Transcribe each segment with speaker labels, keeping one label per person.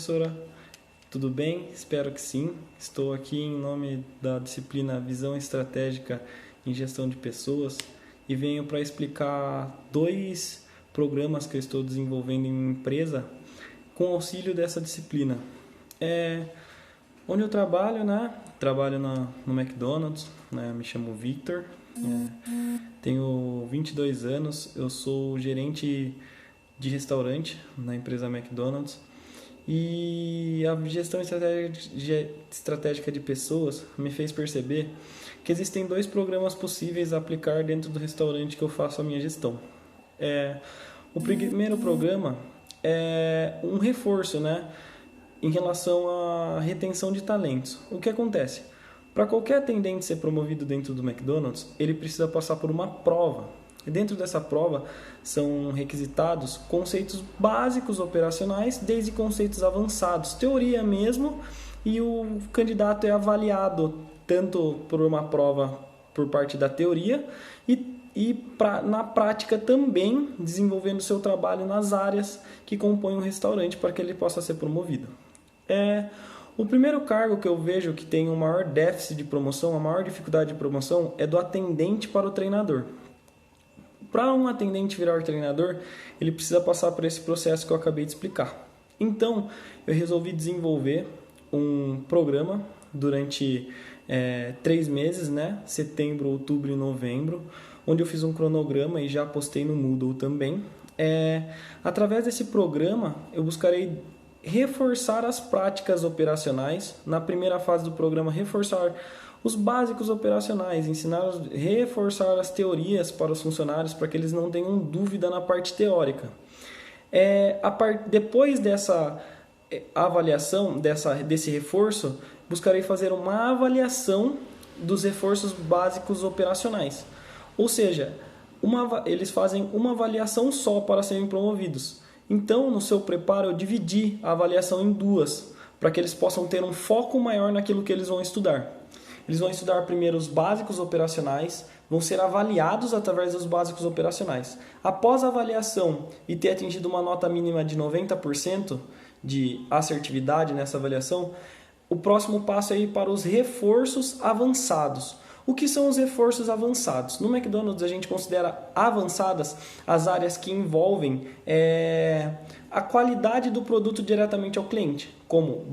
Speaker 1: professora, tudo bem? Espero que sim. Estou aqui em nome da disciplina Visão Estratégica em Gestão de Pessoas e venho para explicar 2 programas que eu estou desenvolvendo em uma empresa com auxílio dessa disciplina. Onde eu trabalho, Trabalho no McDonald's, Me chamo Victor, tenho 22 anos, eu sou gerente de restaurante na empresa McDonald's e a gestão estratégica de pessoas me fez perceber que existem 2 programas possíveis a aplicar dentro do restaurante que eu faço a minha gestão. O primeiro programa é um reforço, em relação à retenção de talentos. O que acontece? Para qualquer atendente ser promovido dentro do McDonald's, ele precisa passar por uma prova. E dentro dessa prova são requisitados conceitos básicos operacionais, desde conceitos avançados, teoria mesmo, e o candidato é avaliado tanto por uma prova por parte da teoria na prática também, desenvolvendo seu trabalho nas áreas que compõem o restaurante para que ele possa ser promovido. O primeiro cargo que eu vejo que tem o maior déficit de promoção, a maior dificuldade de promoção, é do atendente para o treinador. Para um atendente virar treinador, ele precisa passar por esse processo que eu acabei de explicar. Então, eu resolvi desenvolver um programa durante 3 meses, setembro, outubro e novembro, onde eu fiz um cronograma e já postei no Moodle também. Através desse programa, eu buscarei reforçar as práticas operacionais. Na primeira fase do programa, reforçar os básicos operacionais, reforçar as teorias para os funcionários para que eles não tenham dúvida na parte teórica. Depois dessa avaliação, desse reforço, buscarei fazer uma avaliação dos reforços básicos operacionais. Ou seja, eles fazem uma avaliação só para serem promovidos. Então, no seu preparo, eu dividi a avaliação em 2, para que eles possam ter um foco maior naquilo que eles vão estudar. Eles vão estudar primeiro os básicos operacionais, vão ser avaliados através dos básicos operacionais. Após a avaliação e ter atingido uma nota mínima de 90% de assertividade nessa avaliação, o próximo passo é ir para os reforços avançados. O que são os reforços avançados? No McDonald's a gente considera avançadas as áreas que envolvem a qualidade do produto diretamente ao cliente, como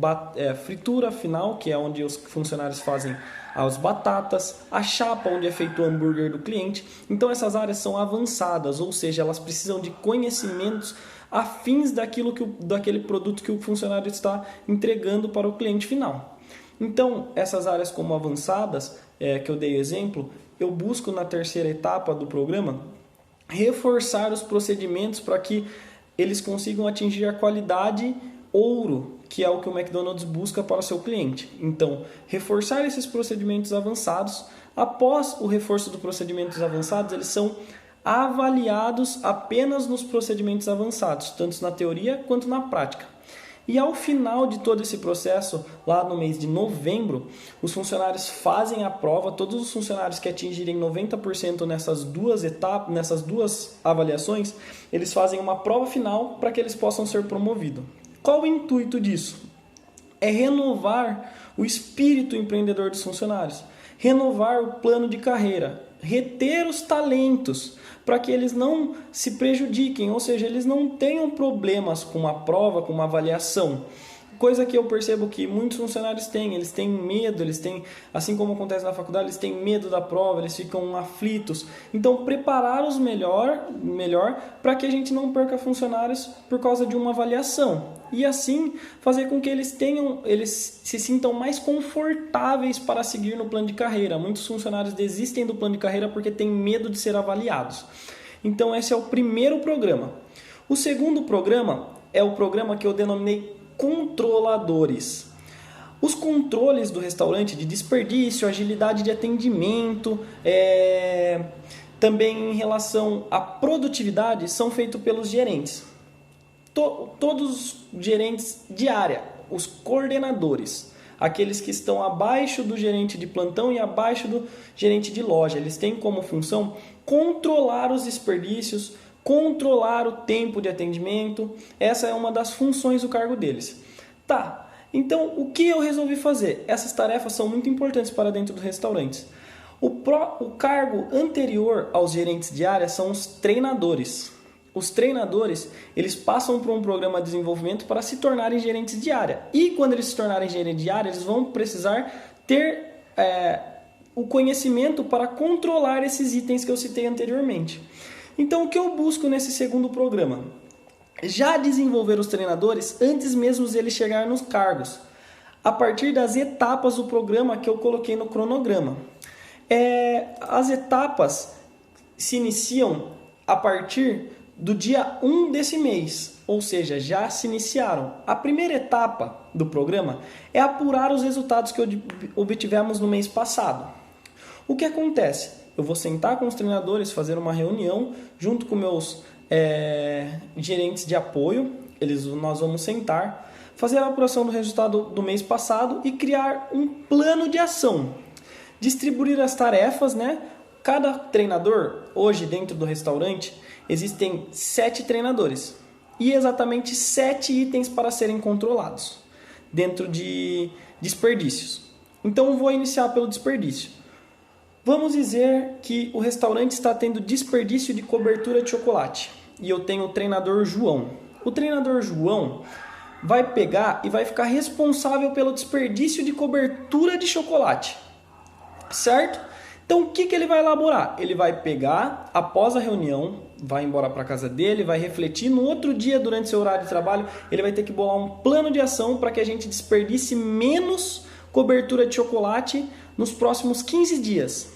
Speaker 1: fritura final, que é onde os funcionários fazem as batatas, a chapa onde é feito o hambúrguer do cliente. Então essas áreas são avançadas, ou seja, elas precisam de conhecimentos afins daquele produto que o funcionário está entregando para o cliente final. Então, essas áreas como avançadas, que eu dei exemplo, eu busco na terceira etapa do programa reforçar os procedimentos para que eles consigam atingir a qualidade ouro, que é o que o McDonald's busca para o seu cliente. Então, reforçar esses procedimentos avançados. Após o reforço dos procedimentos avançados, eles são avaliados apenas nos procedimentos avançados, tanto na teoria quanto na prática. E ao final de todo esse processo, lá no mês de novembro, os funcionários fazem a prova. Todos os funcionários que atingirem 90% nessas 2 etapas, nessas 2 avaliações, eles fazem uma prova final para que eles possam ser promovidos. Qual o intuito disso? É renovar o espírito empreendedor dos funcionários, renovar o plano de carreira, reter os talentos, para que eles não se prejudiquem, ou seja, eles não tenham problemas com uma prova, com uma avaliação. Coisa que eu percebo que muitos funcionários têm, eles têm medo, assim como acontece na faculdade, eles têm medo da prova, eles ficam aflitos. Então, preparar-os melhor para que a gente não perca funcionários por causa de uma avaliação. E assim, fazer com que eles se sintam mais confortáveis para seguir no plano de carreira. Muitos funcionários desistem do plano de carreira porque têm medo de ser avaliados. Então, esse é o primeiro programa. O segundo programa é o programa que eu denominei controladores. Os controles do restaurante de desperdício, agilidade de atendimento, também em relação à produtividade, são feitos pelos gerentes. Todos os gerentes de área, os coordenadores, aqueles que estão abaixo do gerente de plantão e abaixo do gerente de loja, eles têm como função controlar os desperdícios, controlar o tempo de atendimento. Essa é uma das funções do cargo deles. Tá, então o que eu resolvi fazer? Essas tarefas são muito importantes para dentro dos restaurantes. O cargo anterior aos gerentes de área são os treinadores. Os treinadores, eles passam por um programa de desenvolvimento para se tornarem gerentes de área. E quando eles se tornarem gerentes de área, eles vão precisar ter o conhecimento para controlar esses itens que eu citei anteriormente. Então, o que eu busco nesse segundo programa? Já desenvolver os treinadores antes mesmo de eles chegarem nos cargos, a partir das etapas do programa que eu coloquei no cronograma. As etapas se iniciam a partir do dia 1 desse mês, ou seja, já se iniciaram. A primeira etapa do programa é apurar os resultados que obtivemos no mês passado. O que acontece? Eu vou sentar com os treinadores, fazer uma reunião junto com meus gerentes de apoio. Nós vamos sentar, fazer a apuração do resultado do mês passado e criar um plano de ação. Distribuir as tarefas, né? Cada treinador, hoje dentro do restaurante, existem 7 treinadores e exatamente 7 itens para serem controlados dentro de desperdícios. Então eu vou iniciar pelo desperdício. Vamos dizer que o restaurante está tendo desperdício de cobertura de chocolate e eu tenho o treinador João. O treinador João vai pegar e vai ficar responsável pelo desperdício de cobertura de chocolate, certo? Então o que ele vai elaborar? Ele vai pegar, após a reunião, vai embora para casa dele, vai refletir, no outro dia durante seu horário de trabalho, ele vai ter que bolar um plano de ação para que a gente desperdice menos cobertura de chocolate nos próximos 15 dias.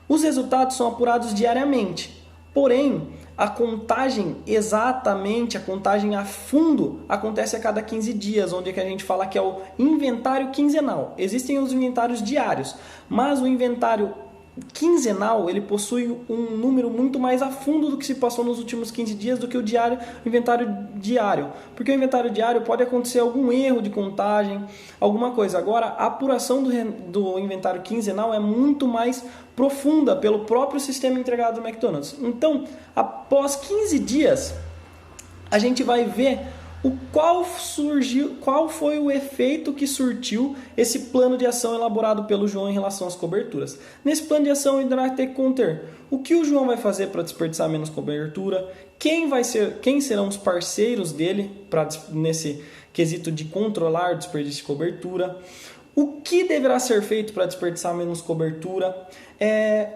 Speaker 1: Os resultados são apurados diariamente, porém a contagem a contagem a fundo acontece a cada 15 dias, onde a gente fala que é o inventário quinzenal. Existem os inventários diários, mas o inventário quinzenal ele possui um número muito mais a fundo do que se passou nos últimos 15 dias do que o inventário diário. Porque o inventário diário pode acontecer algum erro de contagem, alguma coisa. Agora, a apuração do inventário quinzenal é muito mais profunda pelo próprio sistema entregado do McDonald's. Então, após 15 dias, a gente vai ver qual foi o efeito que surtiu esse plano de ação elaborado pelo João em relação às coberturas. Nesse plano de ação, ele vai ter que conter o que o João vai fazer para desperdiçar menos cobertura, quem serão os parceiros dele nesse quesito de controlar o desperdício de cobertura, o que deverá ser feito para desperdiçar menos cobertura.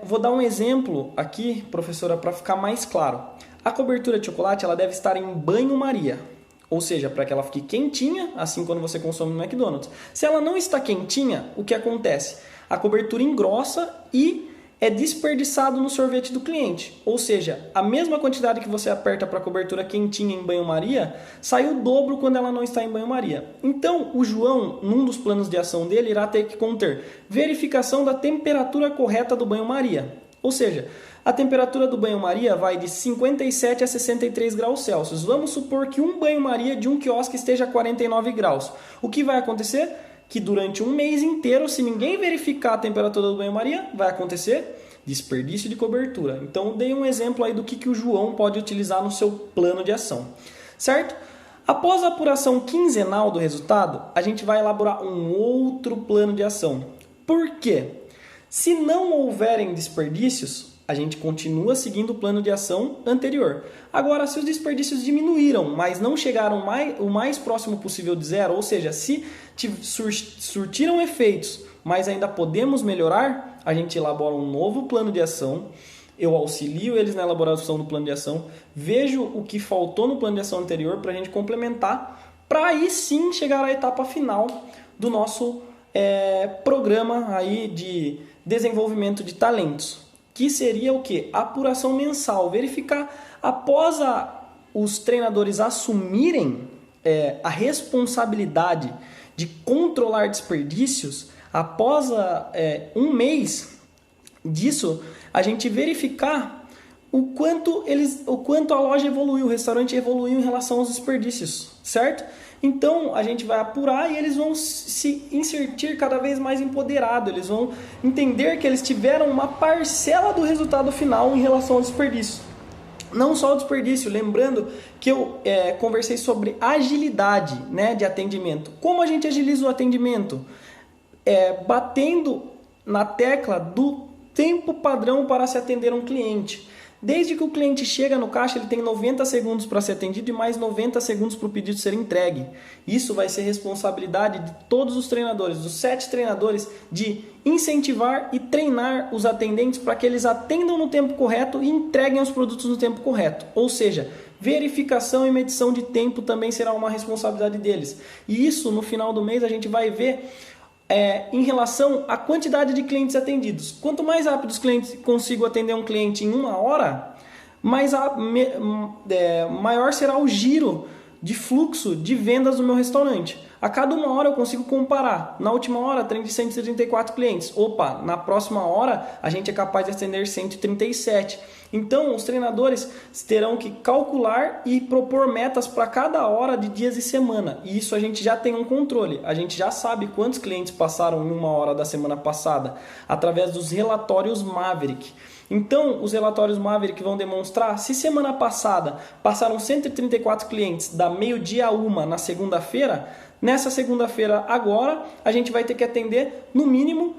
Speaker 1: Vou dar um exemplo aqui, professora, para ficar mais claro. A cobertura de chocolate ela deve estar em banho-maria. Ou seja, para que ela fique quentinha, assim quando você consome no McDonald's. Se ela não está quentinha, o que acontece? A cobertura engrossa e é desperdiçado no sorvete do cliente. Ou seja, a mesma quantidade que você aperta para a cobertura quentinha em banho-maria, sai o dobro quando ela não está em banho-maria. Então, o João, num dos planos de ação dele, irá ter que conter verificação da temperatura correta do banho-maria. Ou seja, a temperatura do banho-maria vai de 57 a 63 graus Celsius. Vamos supor que um banho-maria de um quiosque esteja a 49 graus. O que vai acontecer? Que durante um mês inteiro, se ninguém verificar a temperatura do banho-maria, vai acontecer desperdício de cobertura. Então, eu dei um exemplo aí do que o João pode utilizar no seu plano de ação. Certo? Após a apuração quinzenal do resultado, a gente vai elaborar um outro plano de ação. Por quê? Se não houverem desperdícios, a gente continua seguindo o plano de ação anterior. Agora, se os desperdícios diminuíram, mas não chegaram o mais próximo possível de zero, ou seja, se surtiram efeitos, mas ainda podemos melhorar, a gente elabora um novo plano de ação, eu auxilio eles na elaboração do plano de ação, vejo o que faltou no plano de ação anterior para a gente complementar, para aí sim chegar à etapa final do nosso programa aí de desenvolvimento de talentos. Que seria o quê? Apuração mensal. Verificar, após os treinadores assumirem a responsabilidade de controlar desperdícios, após um mês disso, a gente verificar o quanto a loja evoluiu, o restaurante evoluiu em relação aos desperdícios, certo? Então, a gente vai apurar e eles vão se inserir cada vez mais empoderados. Eles vão entender que eles tiveram uma parcela do resultado final em relação ao desperdício. Não só o desperdício, lembrando que eu conversei sobre agilidade, né, de atendimento. Como a gente agiliza o atendimento? Batendo na tecla do tempo padrão para se atender um cliente. Desde que o cliente chega no caixa, ele tem 90 segundos para ser atendido e mais 90 segundos para o pedido ser entregue. Isso vai ser responsabilidade de todos os treinadores, dos 7 treinadores, de incentivar e treinar os atendentes para que eles atendam no tempo correto e entreguem os produtos no tempo correto. Ou seja, verificação e medição de tempo também será uma responsabilidade deles. E isso, no final do mês, a gente vai ver em relação à quantidade de clientes atendidos. Quanto mais rápido os clientes consigam atender um cliente em 1 hora, maior será o giro de fluxo de vendas do meu restaurante. A cada 1 hora eu consigo comparar. Na última hora, atendi 134 clientes. Opa, na próxima hora a gente é capaz de atender 137. Então, os treinadores terão que calcular e propor metas para cada hora de dias e semana. E isso a gente já tem um controle. A gente já sabe quantos clientes passaram em 1 hora da semana passada, através dos relatórios Maverick. Então, os relatórios Maverick vão demonstrar se semana passada passaram 134 clientes da meio-dia a 1 na segunda-feira, nessa segunda-feira agora a gente vai ter que atender no mínimo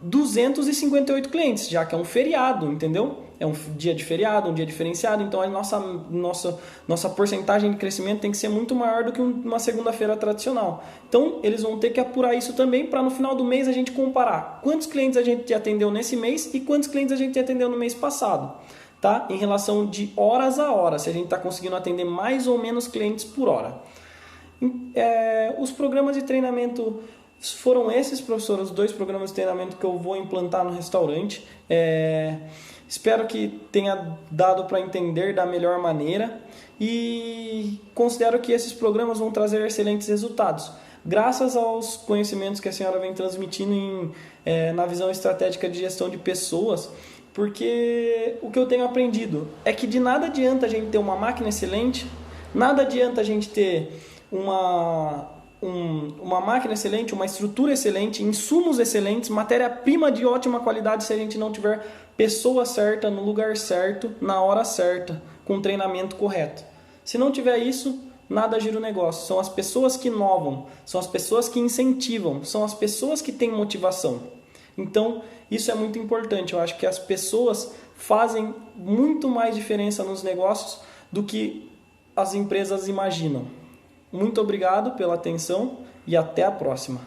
Speaker 1: 258 clientes, já que é um feriado, entendeu? É um dia de feriado, um dia diferenciado, então a nossa porcentagem de crescimento tem que ser muito maior do que uma segunda-feira tradicional. Então, eles vão ter que apurar isso também para no final do mês a gente comparar quantos clientes a gente atendeu nesse mês e quantos clientes a gente atendeu no mês passado, tá? Em relação de horas a hora, se a gente está conseguindo atender mais ou menos clientes por hora. Os programas de treinamento foram esses, professor, os 2 programas de treinamento que eu vou implantar no restaurante. Espero que tenha dado para entender da melhor maneira e considero que esses programas vão trazer excelentes resultados, graças aos conhecimentos que a senhora vem transmitindo na visão estratégica de gestão de pessoas, porque o que eu tenho aprendido é que de nada adianta a gente ter uma máquina excelente, nada adianta a gente ter uma máquina excelente, uma estrutura excelente, insumos excelentes, matéria-prima de ótima qualidade se a gente não tiver pessoa certa, no lugar certo, na hora certa, com treinamento correto. Se não tiver isso, nada gira o negócio. São as pessoas que inovam, são as pessoas que incentivam, são as pessoas que têm motivação. Então, isso é muito importante. Eu acho que as pessoas fazem muito mais diferença nos negócios do que as empresas imaginam. Muito obrigado pela atenção e até a próxima.